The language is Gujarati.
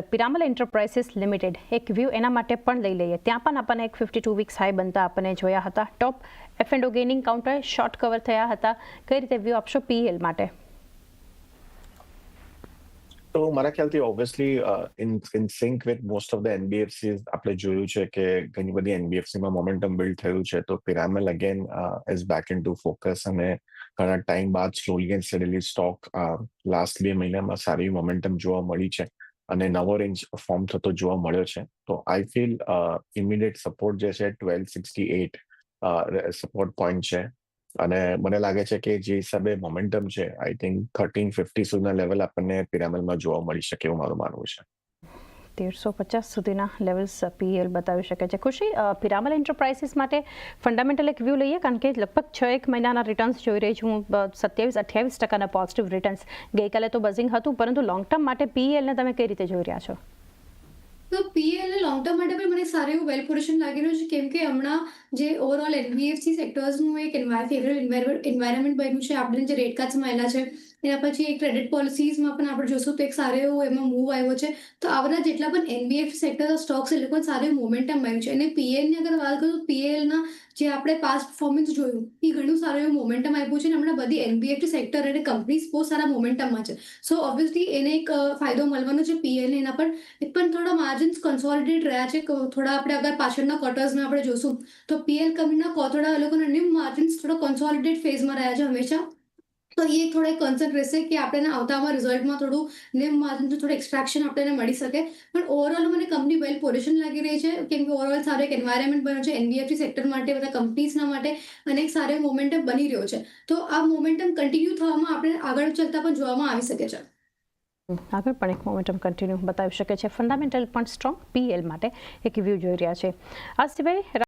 પિરામલ એન્ટરપ્રાઇઝિસ લિમિટેડ એક વ્યૂ એના માટે પણ લઈ લઈએ. ત્યાં પણ આપણને એક 52 વીક્સ હાઈ બનતા આપણને જોયા હતા. ટોપ F&O ગેઇનિંગ કાઉન્ટર શોર્ટ કવર થયા હતા. કઈ રીતે વ્યૂ આપશો PEL માટે? તો મારા ખ્યાલથી obviously in sync with most of the NBFCs આપણે જોયું છે કે ઘણી બધી NBFCમાં મોમેન્ટમ બિલ્ડ થયું છે. તો Piramal again is back in two focus અને ઘણા ટાઈમ બાદ સ્લોલી એન્ડ સ્ટડીલી સ્ટોક લાસ્ટ 2 મહિનામાં સારી મોમેન્ટમ જોવા મળી છે અને નવો રેન્જ ફોર્મ થતો જોવા મળ્યો છે. તો આઈ ફીલ ઇમિડિયેટ સપોર્ટ જે છે 1268 સપોર્ટ પોઈન્ટ છે અને મને લાગે છે કે જે હિસાબે મોમેન્ટમ છે આઈ થિંક 1350 સુધીના લેવલ આપણને પિરામલમાં જોવા મળી શકે એવું મારું માનવું છે. 1350 સુધીના લેવલ્સ PEL બતાવી શકે છે. ખુશી, પિરામલ એન્ટરપ્રાઇઝિસ માટે ફંડામેન્ટલ એક વ્યૂ લઈએ, કારણ કે લગભગ 6-1 મહિનાના રિટર્ન્સ જોઈ રહી છું હું, 27-28% પોઝિટિવ રિટર્ન્સ. ગઈકાલે તો બઝિંગ હતું, પરંતુ લોંગ ટર્મ માટે PEL ને તમે કઈ રીતે જોઈ રહ્યા છો? તો PEL લોંગ ટર્મ માટે પણ મને સારું એવું વેલ પોઝિશન લાગી રહ્યું છે, કેમ કે હમણાં જે ઓવરઓલ NBFC સેક્ટર્સનું એક ફેવરેટ એન્વાયરમેન્ટ બન્યું છે. આપણે જે રેટ કાર્ડ્સ મળેલા છે એના પછી એક ક્રેડિટ પોલિસીઝમાં પણ આપણે જોશું તો એક સારો એવો એમાં મૂવ આવ્યો છે. તો આવના જેટલા પણ NBFC સેક્ટર સ્ટોક્સ એ લોકોને સારું એવું મોમેન્ટમ આવ્યું છે. અને PEL ની અગર વાત કરું તો PELના જે આપણે પાસ્ટ પરફોર્મન્સ જોયું એ ઘણું સારું એવું મોમેન્ટમ આપ્યું છે અને હમણાં બધી NBFC સેક્ટર અને કંપનીઝ બહુ સારા મોમેન્ટમમાં છે. સો ઓબ્વિયસલી એને એક ફાયદો મળવાનો છે PEL એના પણ થોડા માર્જિન્સ કન્સોલિડેટ રહ્યા છે. થોડા આપણે અગર પાછળના ક્વાર્ટર્સમાં આપણે જોશું તો PEL કંપનીના થોડા લોકોના ન્યૂ માર્જિન્સ થોડા કન્સોલિડેટ ફેઝમાં રહ્યા છે હંમેશા. તો એ થોડા કન્સર્ન રહેશે કે આપણને આવતામાં રિઝલ્ટમાં થોડું નેમ માર્જિનનું થોડું એક્સટ્રેક્શન આપણને મળી શકે. પણ ઓવરઓલ મને કંપની વેલ પોઝિશન લાગી રહી છે, કેમ કે ઓવરઓલ સારો એક એન્વાયરમેન્ટ બન્યો છે NBFC સેક્ટર માટે, બધા કંપનીઝના માટે, અને એક સારો મોમેન્ટમ બની રહ્યો છે. તો આ મોમેન્ટમ કન્ટિન્યુ થવામાં આપણે આગળ ચાલતા પણ જોવામાં આવી શકે છે. આગળ પણ એક મોમેન્ટમ કન્ટિન્યુ બતાવી શકે છે. ફંડામેન્ટલ પણ સ્ટ્રોંગ PEL માટે એક વ્યૂ જોઈ રહ્યા છે. આ સિવાય